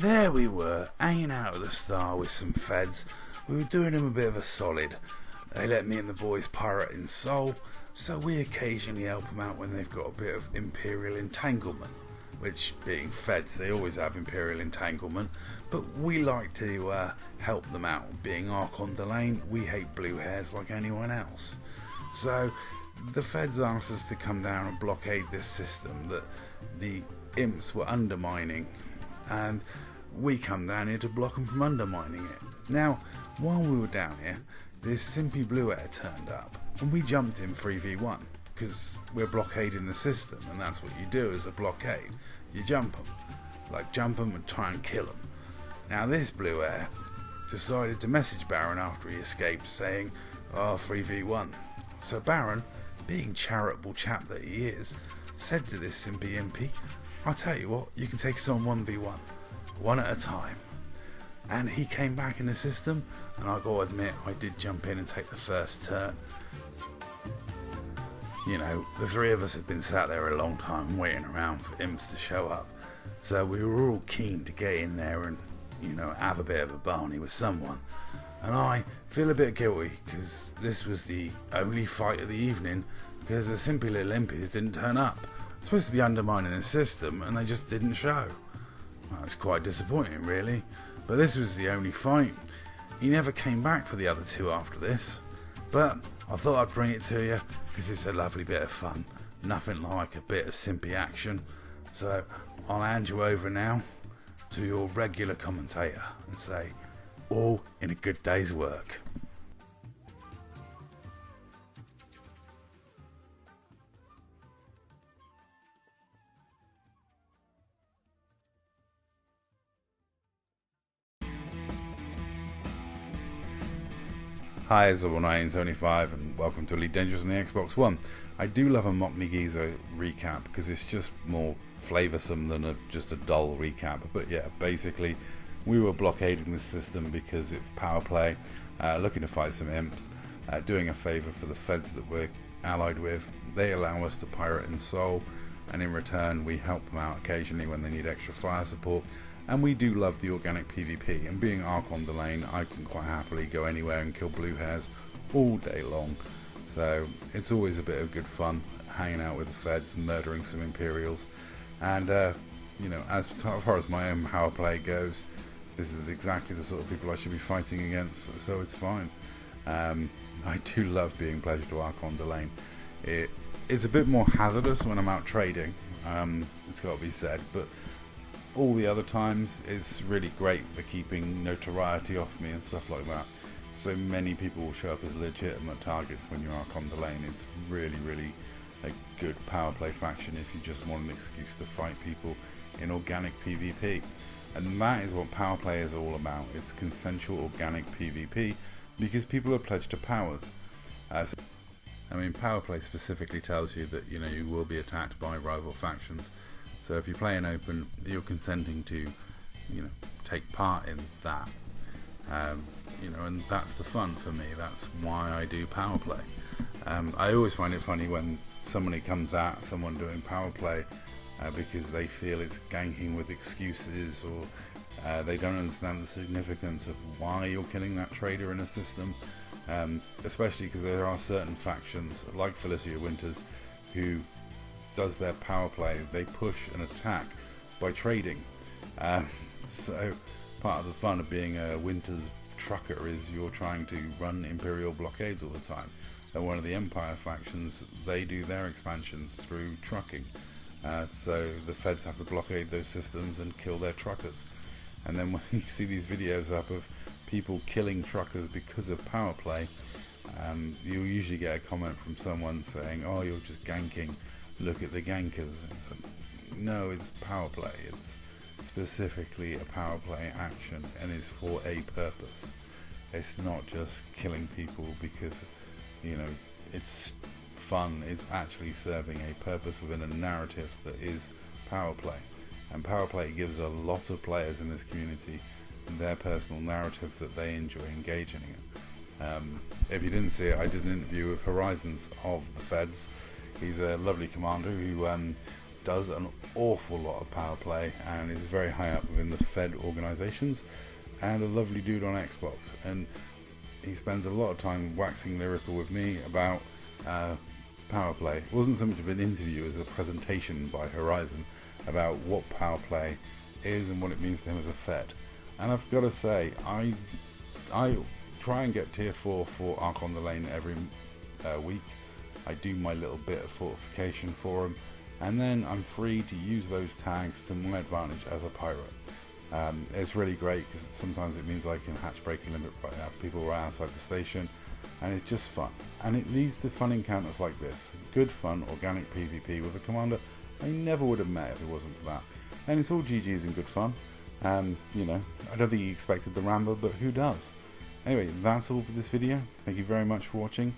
there we were, hanging out at the Star with some feds. We were doing them a bit of a solid. They let me and the boys pirate in Seoul, so we occasionally help them out when they've got a bit of Imperial entanglement. Which, being feds, they always have Imperial entanglement, but we like to help them out. Being Archon Delane, we hate blue hairs like anyone else. So, the feds asked us to come down and blockade this system that the imps were undermining, and we come down here to block them from undermining it. Now, while we were down here, this simpy blue hair turned up, and we jumped in 3v1, because we're blockading the system, and that's what you do as a blockade. You jump them and try and kill them. Now this blue hair decided to message Baron after he escaped, saying, "Oh, 3v1. So Baron, being charitable chap that he is, said to this simpy impy, "I'll tell you what, you can take us on 1v1, one at a time." And he came back in the system, and I gotta admit, I did jump in and take the first turn. You know, the three of us had been sat there a long time waiting around for imps to show up, so we were all keen to get in there and, you know, have a bit of a barney with someone. And I feel a bit guilty because this was the only fight of the evening, because the simpy little impies didn't turn up. Supposed to be undermining the system, and they just didn't show. Well, it's quite disappointing, really, but this was the only fight. He never came back for the other two after this, but I thought I'd bring it to you because it's a lovely bit of fun. Nothing like a bit of simpy action. So I'll hand you over now to your regular commentator and say, all in a good day's work. Hi, it's 975 and welcome to Elite Dangerous on the Xbox One. I do love a Mock Giza recap because it's just more flavoursome than just a dull recap. But yeah, basically we were blockading the system because it's power play, looking to fight some imps, doing a favour for the feds that we're allied with. They allow us to pirate in Seoul, and in return we help them out occasionally when they need extra fire support. And we do love the organic PvP, and being Archon Delane, I can quite happily go anywhere and kill blue hairs all day long. So it's always a bit of good fun hanging out with the feds, murdering some Imperials. And you know, as far as my own power play goes, this is exactly the sort of people I should be fighting against, so it's fine. I do love being pledged to Archon Delane. It's a bit more hazardous when I'm out trading, it's got to be said, but all the other times it's really great for keeping notoriety off me and stuff like that. So many people will show up as legitimate targets when you're Archon Delane. It's really a good power play faction if you just want an excuse to fight people in organic PvP. And that is what power play is all about. It's consensual organic PvP because people are pledged to powers. I mean, power play specifically tells you that, you know, you will be attacked by rival factions. So if you play an open, you're consenting to, you know, take part in that. You know, and that's the fun for me. That's why I do power play. I always find it funny when somebody comes at someone doing power play because they feel it's ganking with excuses, or they don't understand the significance of why you're killing that trader in a system. Especially because there are certain factions like Felicia Winters who does their power play. They push an attack by trading. So part of the fun of being a Winters trucker is you're trying to run Imperial blockades all the time. And one of the Empire factions, they do their expansions through trucking. So the feds have to blockade those systems and kill their truckers. And then when you see these videos up of people killing truckers because of power play, you'll usually get a comment from someone saying, "Oh, you're just ganking, look at the gankers." It's like, no, it's power play. It's specifically a power play action, and it's for a purpose. It's not just killing people because, you know, it's fun. It's actually serving a purpose within a narrative that is power play. And power play gives a lot of players in this community their personal narrative that they enjoy engaging in. If you didn't see it, I did an interview with Horizons of the Feds. He's a lovely commander who does an awful lot of power play and is very high up within the Fed organisations, and a lovely dude on Xbox, and he spends a lot of time waxing lyrical with me about power play. It wasn't so much of an interview as a presentation by Horizon about what power play is and what it means to him as a Fed. And I've got to say, I try and get tier 4 for Arc on the Lane every week. I do my little bit of fortification for him, and then I'm free to use those tags to my advantage as a pirate. It's really great because sometimes it means I can hatch break and limit people right outside the station, and it's just fun. And it leads to fun encounters like this. Good fun, organic PvP with a commander I never would have met if it wasn't for that. And it's all GG's and good fun. You know, I don't think he expected the ramble, but who does? Anyway, that's all for this video. Thank you very much for watching.